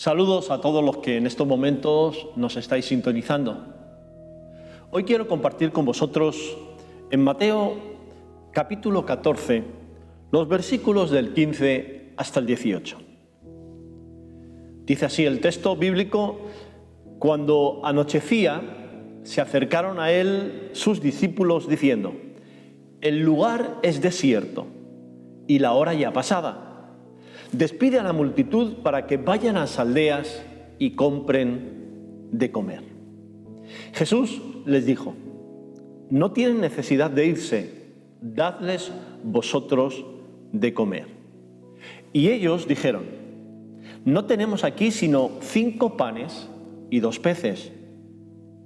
Saludos a todos los que en estos momentos nos estáis sintonizando. Hoy quiero compartir con vosotros en Mateo capítulo 14 los versículos del 15 hasta el 18. Dice así el texto bíblico: cuando anochecía, se acercaron a él sus discípulos diciendo: el lugar es desierto y la hora ya pasada. Despide a la multitud para que vayan a las aldeas y compren de comer. Jesús les dijo: no tienen necesidad de irse, dadles vosotros de comer. Y ellos dijeron: no tenemos aquí sino 5 panes y 2 peces.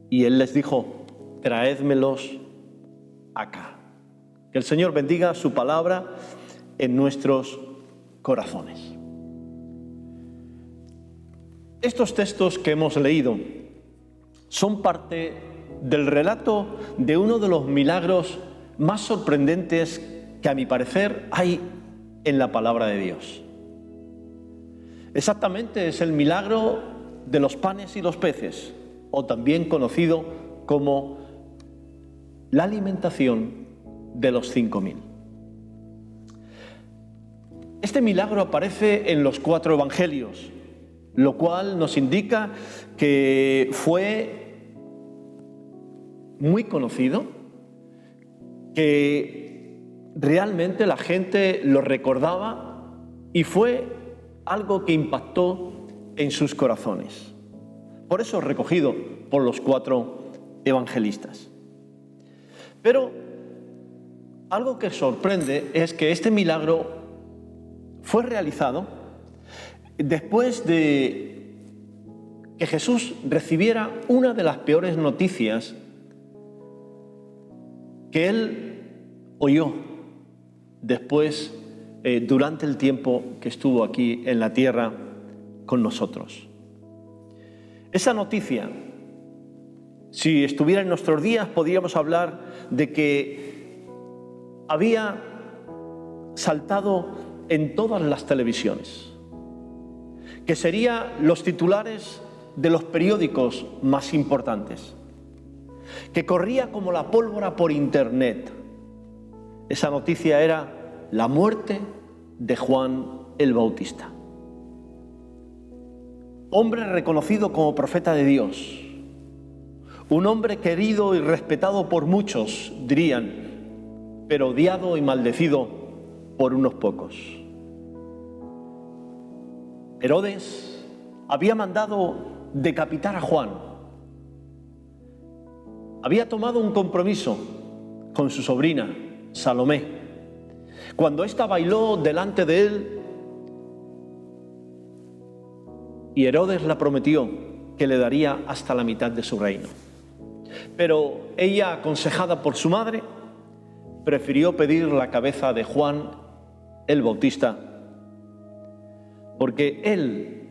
Y él les dijo: traédmelos acá. Que el Señor bendiga su palabra en nuestros corazones. Estos textos que hemos leído son parte del relato de uno de los milagros más sorprendentes que, a mi parecer, hay en la palabra de Dios. Exactamente es el milagro de los panes y los peces, o también conocido como la alimentación de los 5.000. Este milagro aparece en los 4 evangelios, lo cual nos indica que fue muy conocido, que realmente la gente lo recordaba y fue algo que impactó en sus corazones. Por eso recogido por los 4 evangelistas. Pero algo que sorprende es que este milagro fue realizado después de que Jesús recibiera una de las peores noticias que él oyó después, durante el tiempo que estuvo aquí en la tierra con nosotros. Esa noticia, si estuviera en nuestros días, podríamos hablar de que había saltado en todas las televisiones, que serían los titulares de los periódicos más importantes, que corría como la pólvora por internet. Esa noticia era la muerte de Juan el Bautista, hombre reconocido como profeta de Dios, un hombre querido y respetado por muchos, dirían, pero odiado y maldecido por unos pocos. Herodes había mandado decapitar a Juan. Había tomado un compromiso con su sobrina, Salomé. Cuando ésta bailó delante de él, y Herodes la prometió que le daría hasta la mitad de su reino. Pero ella, aconsejada por su madre, prefirió pedir la cabeza de Juan el Bautista, porque él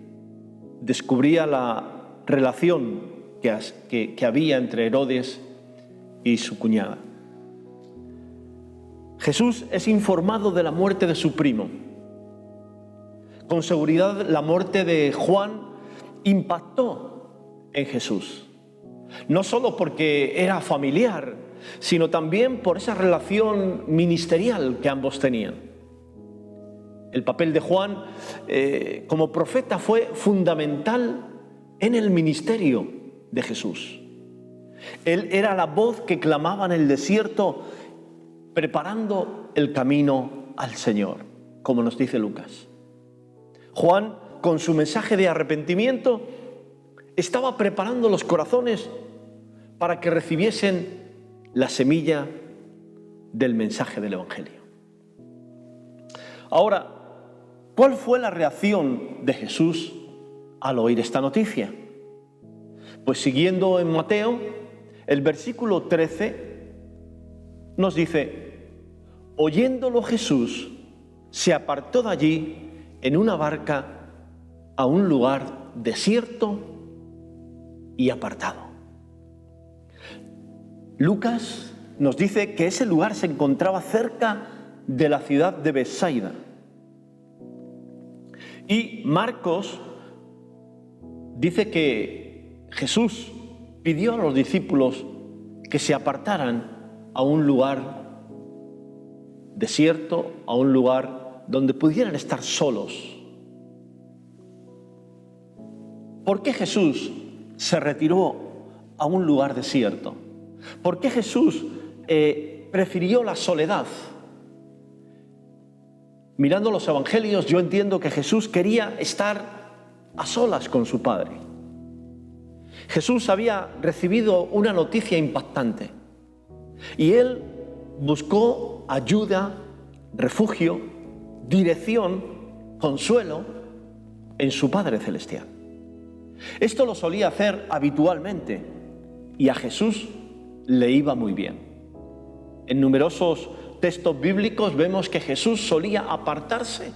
descubría la relación que había entre Herodes y su cuñada. Jesús es informado de la muerte de su primo. Con seguridad, la muerte de Juan impactó en Jesús, no solo porque era familiar, sino también por esa relación ministerial que ambos tenían. El papel de Juan como profeta fue fundamental en el ministerio de Jesús. Él era la voz que clamaba en el desierto, preparando el camino al Señor, como nos dice Lucas. Juan, con su mensaje de arrepentimiento, estaba preparando los corazones para que recibiesen la semilla del mensaje del Evangelio. Ahora, ¿cuál fue la reacción de Jesús al oír esta noticia? Pues siguiendo en Mateo, el versículo 13 nos dice: oyéndolo Jesús, se apartó de allí en una barca a un lugar desierto y apartado. Lucas nos dice que ese lugar se encontraba cerca de la ciudad de Betsaida. Y Marcos dice que Jesús pidió a los discípulos que se apartaran a un lugar desierto, a un lugar donde pudieran estar solos. ¿Por qué Jesús se retiró a un lugar desierto? ¿Por qué Jesús prefirió la soledad? Mirando los evangelios, yo entiendo que Jesús quería estar a solas con su Padre. Jesús había recibido una noticia impactante y él buscó ayuda, refugio, dirección, consuelo en su Padre Celestial. Esto lo solía hacer habitualmente y a Jesús le iba muy bien. En numerosos textos bíblicos vemos que Jesús solía apartarse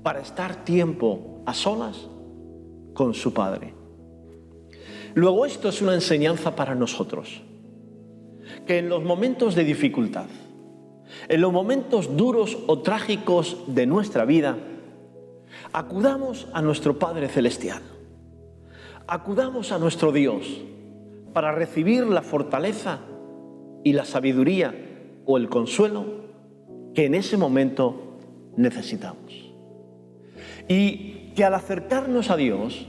para estar tiempo a solas con su Padre. Luego, esto es una enseñanza para nosotros, que en los momentos de dificultad, en los momentos duros o trágicos de nuestra vida, acudamos a nuestro Padre Celestial, acudamos a nuestro Dios para recibir la fortaleza y la sabiduría o el consuelo que en ese momento necesitamos. Y que al acercarnos a Dios,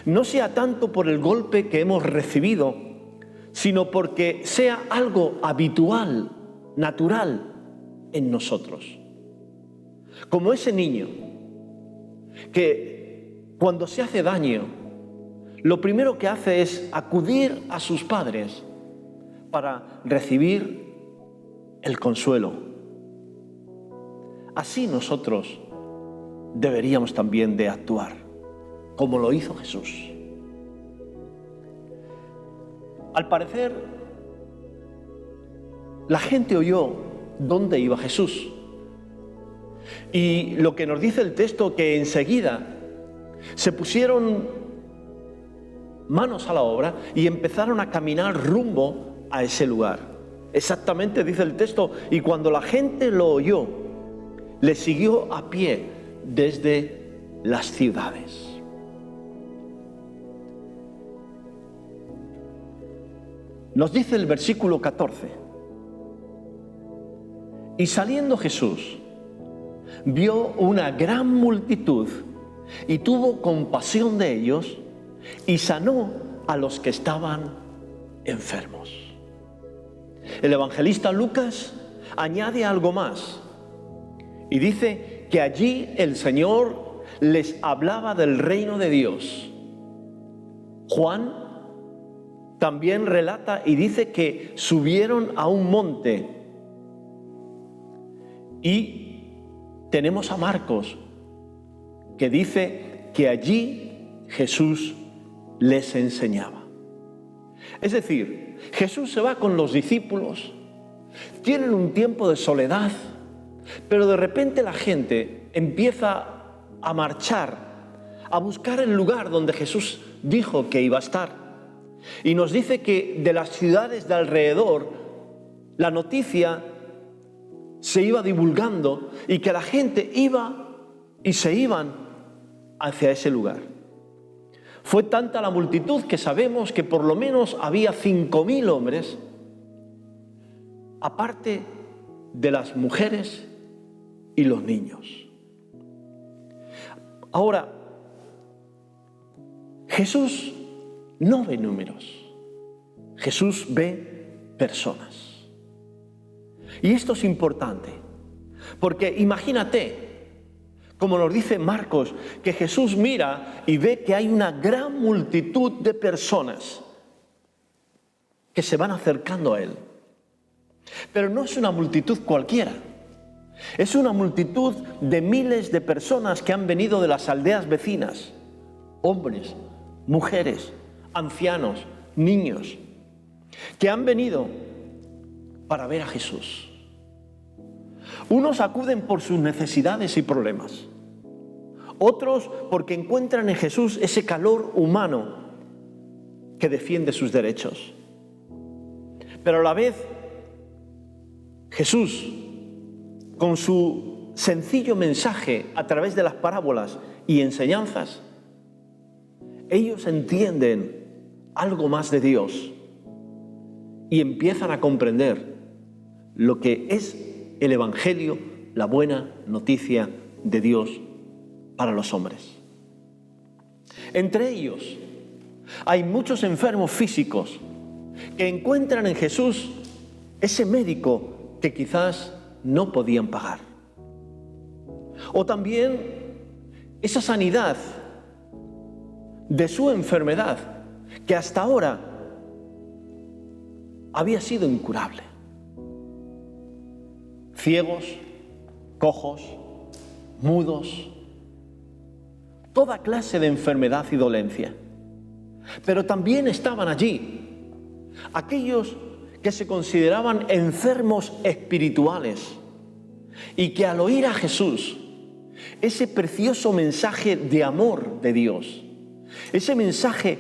no sea tanto por el golpe que hemos recibido, sino porque sea algo habitual, natural en nosotros. Como ese niño que cuando se hace daño, lo primero que hace es acudir a sus padres para recibir el consuelo. Así nosotros deberíamos también de actuar, como lo hizo Jesús. Al parecer, la gente oyó dónde iba Jesús. Y lo que nos dice el texto, que enseguida se pusieron manos a la obra y empezaron a caminar rumbo a ese lugar. Exactamente dice el texto, y cuando la gente lo oyó, le siguió a pie desde las ciudades. Nos dice el versículo 14: y saliendo Jesús, vio una gran multitud y tuvo compasión de ellos y sanó a los que estaban enfermos. El evangelista Lucas añade algo más y dice que allí el Señor les hablaba del reino de Dios. Juan también relata y dice que subieron a un monte, y tenemos a Marcos que dice que allí Jesús les enseñaba. Es decir, Jesús se va con los discípulos, tienen un tiempo de soledad, pero de repente la gente empieza a marchar, a buscar el lugar donde Jesús dijo que iba a estar. Y nos dice que de las ciudades de alrededor la noticia se iba divulgando y que la gente iba y se iban hacia ese lugar. Fue tanta la multitud que sabemos que por lo menos había 5.000 hombres, aparte de las mujeres y los niños. Ahora, Jesús no ve números, Jesús ve personas. Y esto es importante, porque imagínate, como nos dice Marcos, que Jesús mira y ve que hay una gran multitud de personas que se van acercando a Él. Pero no es una multitud cualquiera, es una multitud de miles de personas que han venido de las aldeas vecinas, hombres, mujeres, ancianos, niños, que han venido para ver a Jesús. Unos acuden por sus necesidades y problemas, otros porque encuentran en Jesús ese calor humano que defiende sus derechos. Pero a la vez, Jesús, con su sencillo mensaje a través de las parábolas y enseñanzas, ellos entienden algo más de Dios y empiezan a comprender lo que es el Evangelio, la buena noticia de Dios para los hombres. Entre ellos hay muchos enfermos físicos que encuentran en Jesús ese médico que quizás no podían pagar. O también esa sanidad de su enfermedad que hasta ahora había sido incurable. Ciegos, cojos, mudos, toda clase de enfermedad y dolencia. Pero también estaban allí aquellos que se consideraban enfermos espirituales y que al oír a Jesús, ese precioso mensaje de amor de Dios, ese mensaje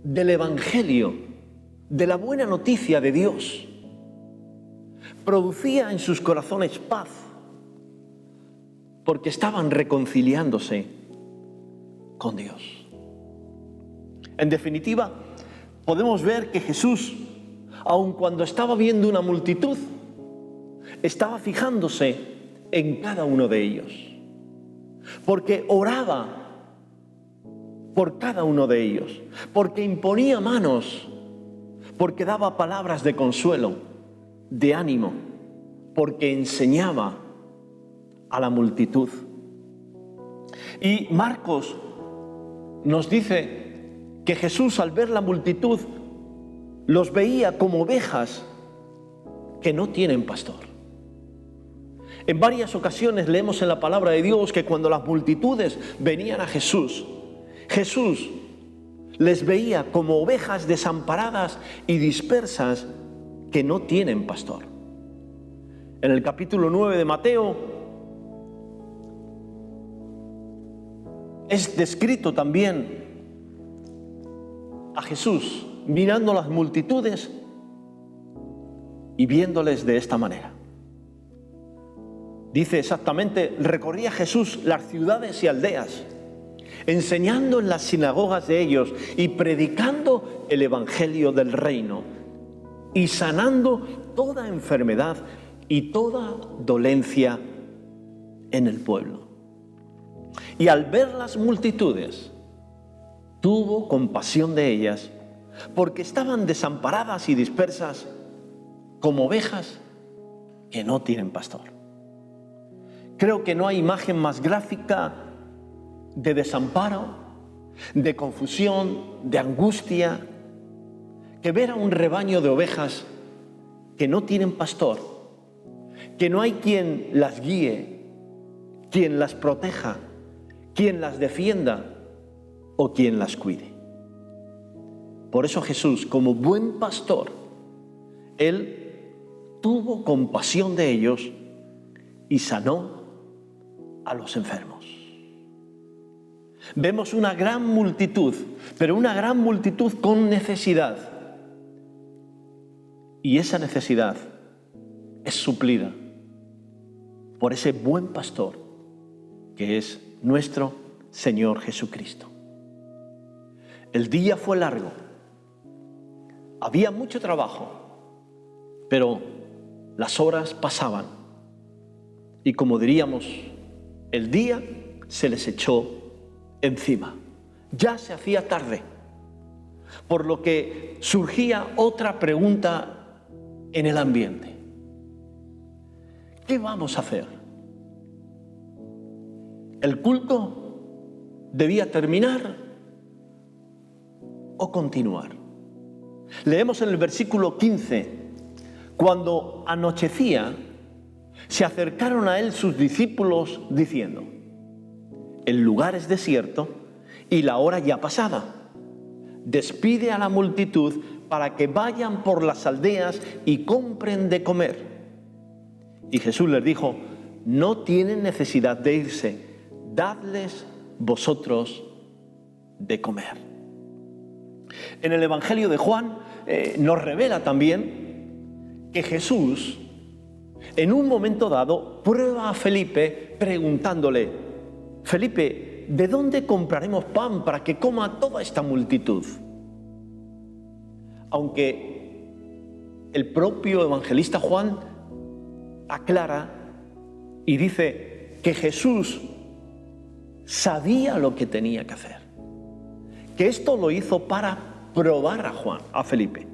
del Evangelio, de la buena noticia de Dios, producía en sus corazones paz, porque estaban reconciliándose con Dios. En definitiva, podemos ver que Jesús, aun cuando estaba viendo una multitud, estaba fijándose en cada uno de ellos, porque oraba por cada uno de ellos, porque imponía manos, porque daba palabras de consuelo, de ánimo, porque enseñaba a la multitud. Y Marcos nos dice que Jesús, al ver la multitud, los veía como ovejas que no tienen pastor. En varias ocasiones leemos en la palabra de Dios que cuando las multitudes venían a Jesús, Jesús les veía como ovejas desamparadas y dispersas que no tienen pastor. En el capítulo 9 de Mateo es descrito también a Jesús mirando las multitudes y viéndoles de esta manera. Dice exactamente: recorría Jesús las ciudades y aldeas, enseñando en las sinagogas de ellos y predicando el evangelio del reino y sanando toda enfermedad y toda dolencia en el pueblo. Y al ver las multitudes, tuvo compasión de ellas, porque estaban desamparadas y dispersas como ovejas que no tienen pastor. Creo que no hay imagen más gráfica de desamparo, de confusión, de angustia, que ver a un rebaño de ovejas que no tienen pastor, que no hay quien las guíe, quien las proteja, quien las defienda o quien las cuide. Por eso Jesús, como buen pastor, Él tuvo compasión de ellos y sanó a los enfermos. Vemos una gran multitud, pero una gran multitud con necesidad. Y esa necesidad es suplida por ese buen pastor que es nuestro Señor Jesucristo. El día fue largo, había mucho trabajo, pero las horas pasaban y, como diríamos, el día se les echó encima. Ya se hacía tarde, por lo que surgía otra pregunta en el ambiente. ¿Qué vamos a hacer? ¿El culto debía terminar o continuar? Leemos en el versículo 15: cuando anochecía, se acercaron a él sus discípulos diciendo: el lugar es desierto y la hora ya pasada. Despide a la multitud para que vayan por las aldeas y compren de comer. Y Jesús les dijo: no tienen necesidad de irse, dadles vosotros de comer. En el Evangelio de Juan nos revela también que Jesús, en un momento dado, prueba a Felipe preguntándole: Felipe, ¿de dónde compraremos pan para que coma toda esta multitud? Aunque el propio evangelista Juan aclara y dice que Jesús sabía lo que tenía que hacer, que esto lo hizo para probar a Felipe.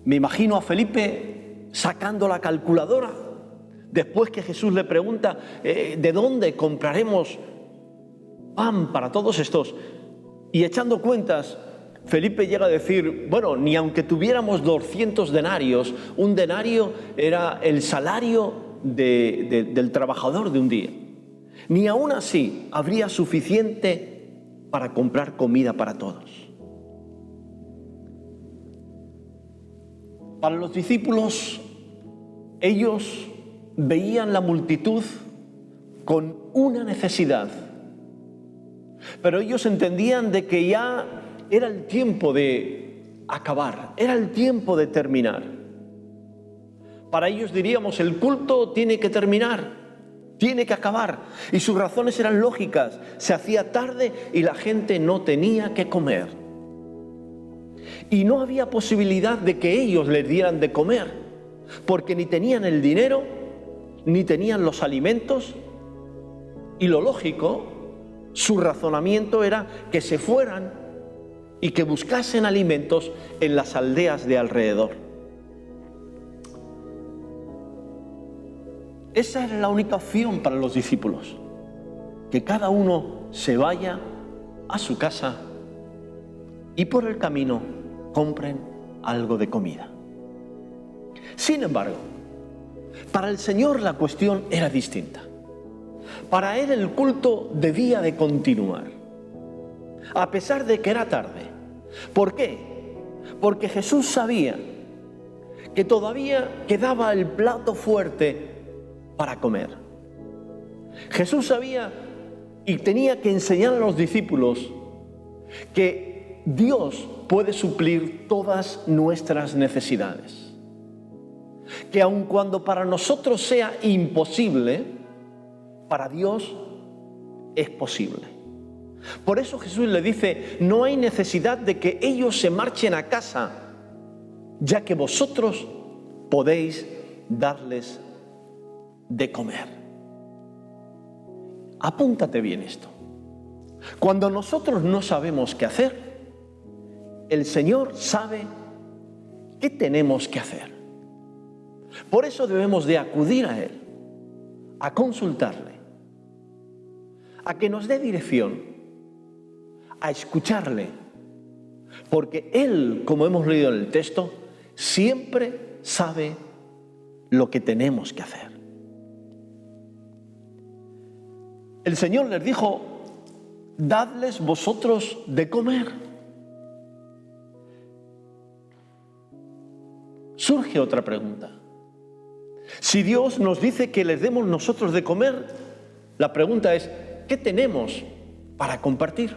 Me imagino a Felipe sacando la calculadora después que Jesús le pregunta ¿de dónde compraremos pan para todos estos? Y echando cuentas, Felipe llega a decir, bueno, ni aunque tuviéramos 200 denarios, un denario era el salario del trabajador de un día. Ni aún así habría suficiente para comprar comida para todos. Para los discípulos, ellos veían la multitud con una necesidad, pero ellos entendían de que ya era el tiempo de acabar, era el tiempo de terminar. Para ellos diríamos, el culto tiene que terminar, tiene que acabar, y sus razones eran lógicas. Se hacía tarde y la gente no tenía que comer, y no había posibilidad de que ellos les dieran de comer, porque ni tenían el dinero, ni tenían los alimentos, y lo lógico, su razonamiento era que se fueran y que buscasen alimentos en las aldeas de alrededor. Esa era la única opción para los discípulos, que cada uno se vaya a su casa y por el camino compren algo de comida. Sin embargo, para el Señor la cuestión era distinta. Para Él el culto debía de continuar, a pesar de que era tarde. ¿Por qué? Porque Jesús sabía que todavía quedaba el plato fuerte para comer. Jesús sabía y tenía que enseñar a los discípulos que Dios puede suplir todas nuestras necesidades. Que aun cuando para nosotros sea imposible, para Dios es posible. Por eso Jesús le dice, no hay necesidad de que ellos se marchen a casa, ya que vosotros podéis darles de comer. Apúntate bien esto. Cuando nosotros no sabemos qué hacer, el Señor sabe qué tenemos que hacer. Por eso debemos de acudir a Él, a consultarle, a que nos dé dirección, a escucharle, porque Él, como hemos leído en el texto, siempre sabe lo que tenemos que hacer. El Señor les dijo, dadles vosotros de comer. Surge otra pregunta. Si Dios nos dice que les demos nosotros de comer, la pregunta es, ¿qué tenemos para compartir?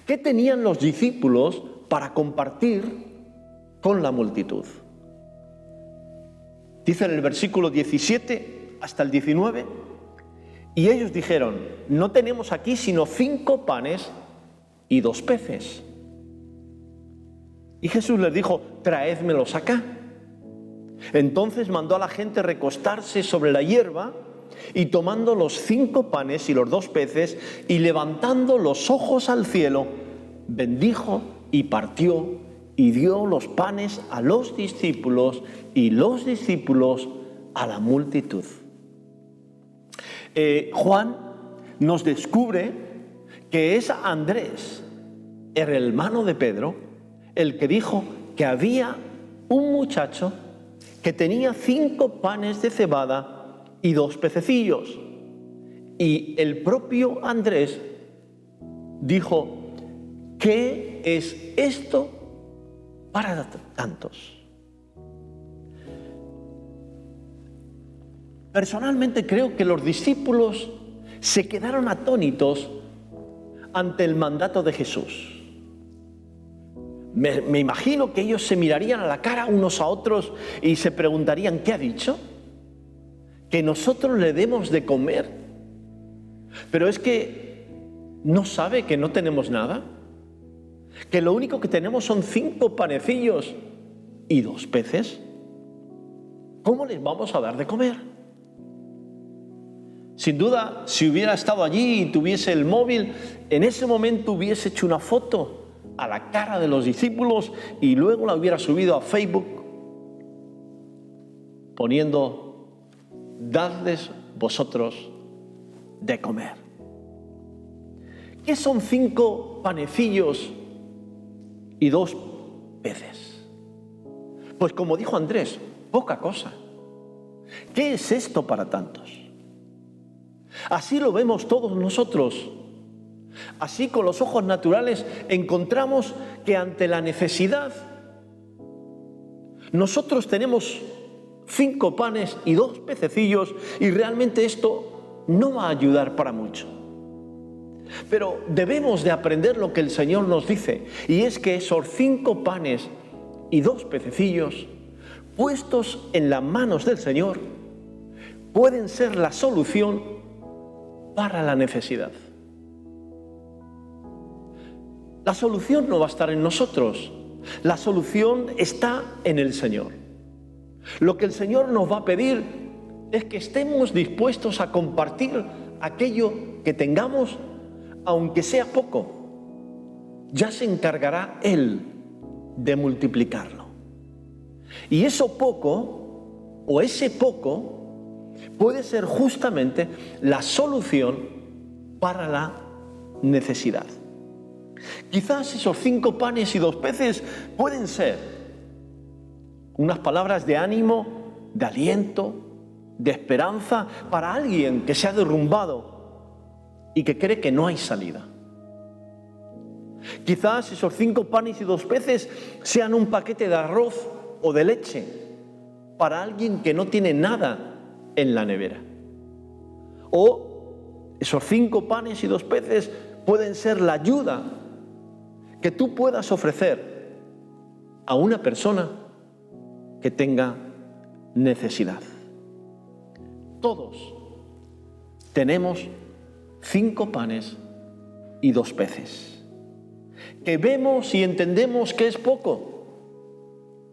¿Qué tenían los discípulos para compartir con la multitud? Dice en el versículo 17 hasta el 19, y ellos dijeron, no tenemos aquí sino 5 panes y 2 peces. Y Jesús les dijo, traédmelos acá. Entonces mandó a la gente recostarse sobre la hierba, y tomando los 5 panes y los 2 peces, y levantando los ojos al cielo, bendijo y partió, y dio los panes a los discípulos, y los discípulos a la multitud. Juan nos descubre que es Andrés, el hermano de Pedro, el que dijo que había un muchacho que tenía 5 panes de cebada y 2 pececillos. Y el propio Andrés dijo, ¿qué es esto para tantos? Personalmente creo que los discípulos se quedaron atónitos ante el mandato de Jesús. Me imagino que ellos se mirarían a la cara unos a otros y se preguntarían, ¿qué ha dicho? ¿Que nosotros le demos de comer? Pero es que no sabe que no tenemos nada, que lo único que tenemos son 5 panecillos y 2 peces. ¿Cómo les vamos a dar de comer? Sin duda, si hubiera estado allí y tuviese el móvil, en ese momento hubiese hecho una foto a la cara de los discípulos y luego la hubiera subido a Facebook poniendo: dadles vosotros de comer. ¿Qué son 5 panecillos y 2 peces? Pues como dijo Andrés, poca cosa. ¿Qué es esto para tantos? Así lo vemos todos nosotros. Así, con los ojos naturales, encontramos que ante la necesidad nosotros tenemos 5 panes y 2 pececillos y realmente esto no va a ayudar para mucho. Pero debemos de aprender lo que el Señor nos dice, y es que esos 5 panes y 2 pececillos puestos en las manos del Señor pueden ser la solución para la necesidad. La solución no va a estar en nosotros, la solución está en el Señor. Lo que el Señor nos va a pedir es que estemos dispuestos a compartir aquello que tengamos, aunque sea poco. Ya se encargará Él de multiplicarlo. Y eso poco, o ese poco, puede ser justamente la solución para la necesidad. Quizás esos 5 panes y 2 peces pueden ser unas palabras de ánimo, de aliento, de esperanza para alguien que se ha derrumbado y que cree que no hay salida. Quizás esos 5 panes y 2 peces sean un paquete de arroz o de leche para alguien que no tiene nada en la nevera. O esos 5 panes y 2 peces pueden ser la ayuda que tú puedas ofrecer a una persona que tenga necesidad. Todos tenemos 5 panes y 2 peces, que vemos y entendemos que es poco,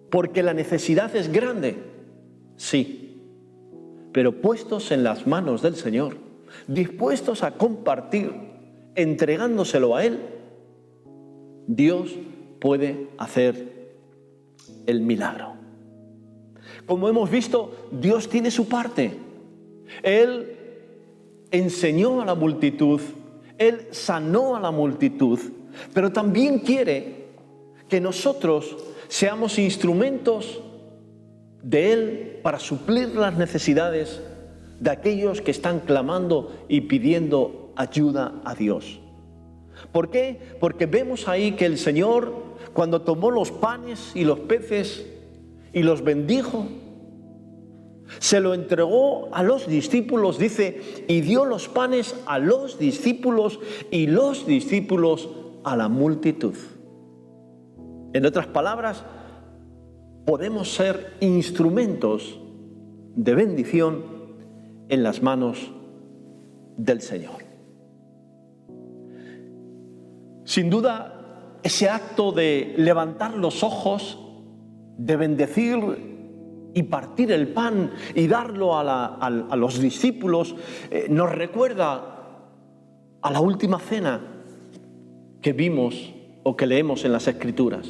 porque la necesidad es grande, sí, pero puestos en las manos del Señor, dispuestos a compartir, entregándoselo a Él, Dios puede hacer el milagro. Como hemos visto, Dios tiene su parte. Él enseñó a la multitud, Él sanó a la multitud, pero también quiere que nosotros seamos instrumentos de Él para suplir las necesidades de aquellos que están clamando y pidiendo ayuda a Dios. ¿Por qué? Porque vemos ahí que el Señor, cuando tomó los panes y los peces y los bendijo, se lo entregó a los discípulos, dice, y dio los panes a los discípulos y los discípulos a la multitud. En otras palabras, podemos ser instrumentos de bendición en las manos del Señor. Sin duda, ese acto de levantar los ojos, de bendecir y partir el pan y darlo a los discípulos, nos recuerda a la última cena que vimos o que leemos en las Escrituras.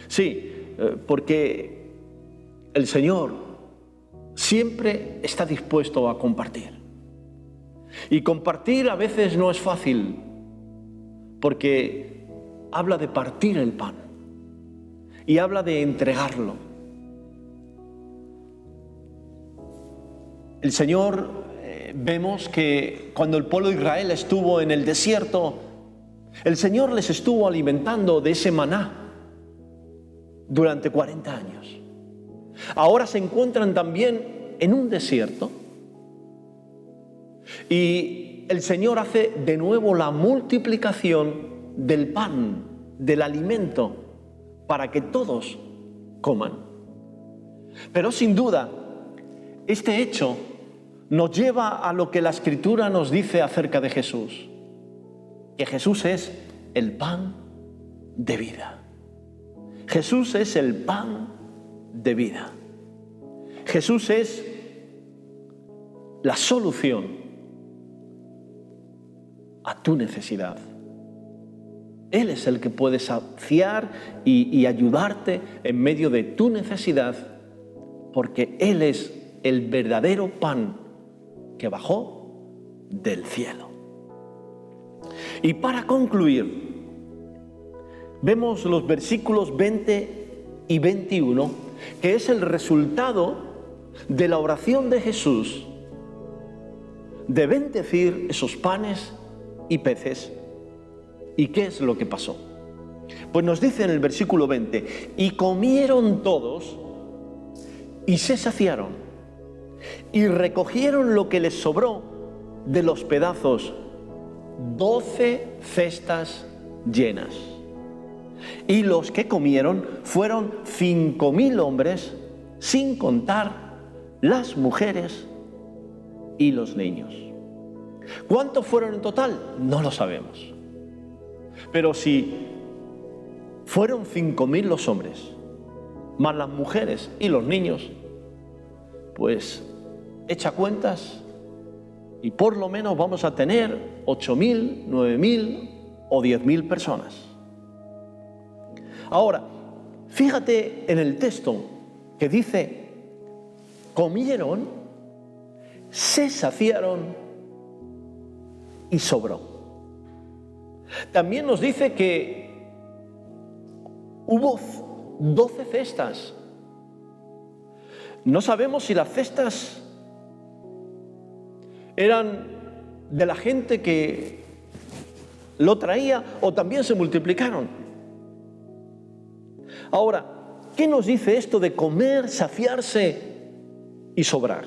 Sí, porque el Señor siempre está dispuesto a compartir. Y compartir a veces no es fácil, porque habla de partir el pan y habla de entregarlo. El Señor, vemos que cuando el pueblo de Israel estuvo en el desierto, el Señor les estuvo alimentando de ese maná durante 40 años. Ahora se encuentran también en un desierto y el Señor hace de nuevo la multiplicación del pan, del alimento, para que todos coman. Pero sin duda, este hecho nos lleva a lo que la Escritura nos dice acerca de Jesús, que Jesús es el pan de vida. Jesús es el pan de vida. Jesús es la solución a tu necesidad. Él es el que puede saciar y ayudarte en medio de tu necesidad, porque Él es el verdadero pan que bajó del cielo. Y para concluir, vemos los versículos 20 y 21, que es el resultado de la oración de Jesús de bendecir esos panes y peces. ¿Y qué es lo que pasó? Pues nos dice en el versículo 20, y comieron todos y se saciaron, y recogieron lo que les sobró de los pedazos, 12 cestas llenas. Y los que comieron fueron 5.000 hombres, sin contar las mujeres y los niños. ¿Cuántos fueron en total? No lo sabemos. Pero si fueron 5.000 los hombres, más las mujeres y los niños, pues echa cuentas y por lo menos vamos a tener 8.000, 9.000 o 10.000 personas. Ahora, fíjate en el texto que dice, comieron, se saciaron y sobró. También nos dice que hubo 12 cestas. No sabemos si las cestas eran de la gente que lo traía o también se multiplicaron. Ahora, ¿qué nos dice esto de comer, saciarse y sobrar?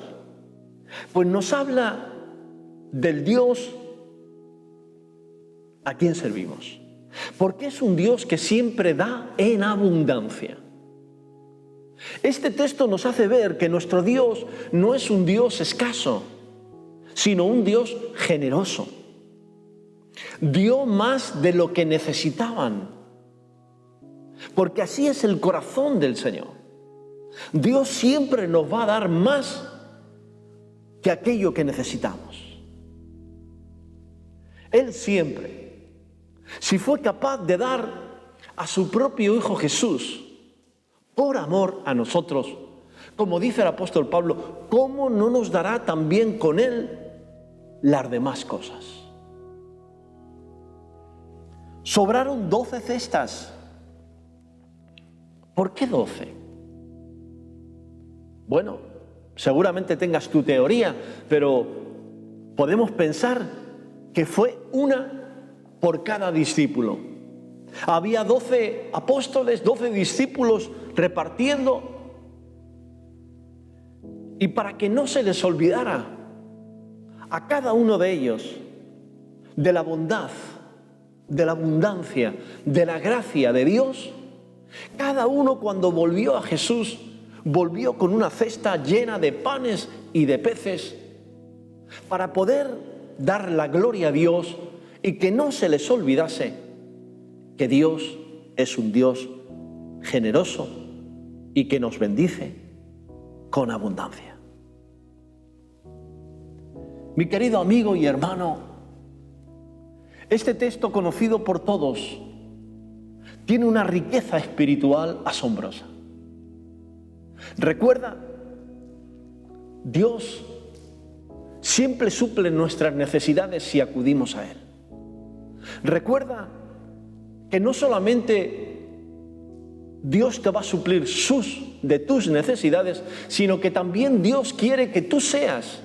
Pues nos habla del Dios a quien servimos. Porque es un Dios que siempre da en abundancia. Este texto nos hace ver que nuestro Dios no es un Dios escaso, sino un Dios generoso. Dio más de lo que necesitaban, porque así es el corazón del Señor. Dios siempre nos va a dar más que aquello que necesitamos. Él siempre, si fue capaz de dar a su propio Hijo Jesús por amor a nosotros, como dice el apóstol Pablo, ¿cómo no nos dará también con Él las demás cosas? Sobraron 12 cestas. ¿Por qué 12? Bueno, seguramente tengas tu teoría, pero podemos pensar que fue una por cada discípulo. Había 12 apóstoles, 12 discípulos repartiendo. Y para que no se les olvidara a cada uno de ellos de la bondad, de la abundancia, de la gracia de Dios, cada uno cuando volvió a Jesús, volvió con una cesta llena de panes y de peces para poder dar la gloria a Dios y que no se les olvidase que Dios es un Dios generoso y que nos bendice con abundancia. Mi querido amigo y hermano, este texto conocido por todos tiene una riqueza espiritual asombrosa. Recuerda, Dios siempre suple nuestras necesidades si acudimos a Él. Recuerda que no solamente Dios te va a suplir de tus necesidades, sino que también Dios quiere que tú seas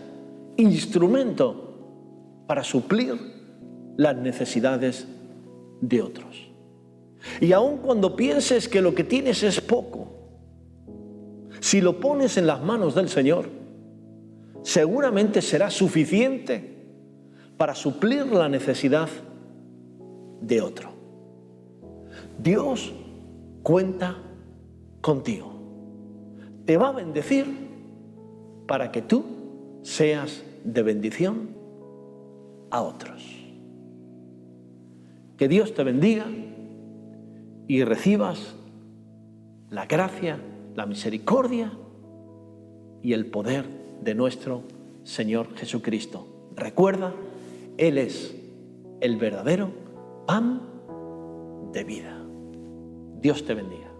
instrumento para suplir las necesidades de otros. Y aun cuando pienses que lo que tienes es poco, si lo pones en las manos del Señor, seguramente será suficiente para suplir la necesidad de otro. Dios cuenta contigo. Te va a bendecir para que tú seas de bendición a otros. Que Dios te bendiga y recibas la gracia, la misericordia y el poder de nuestro Señor Jesucristo. Recuerda, Él es el verdadero pan de vida. Dios te bendiga.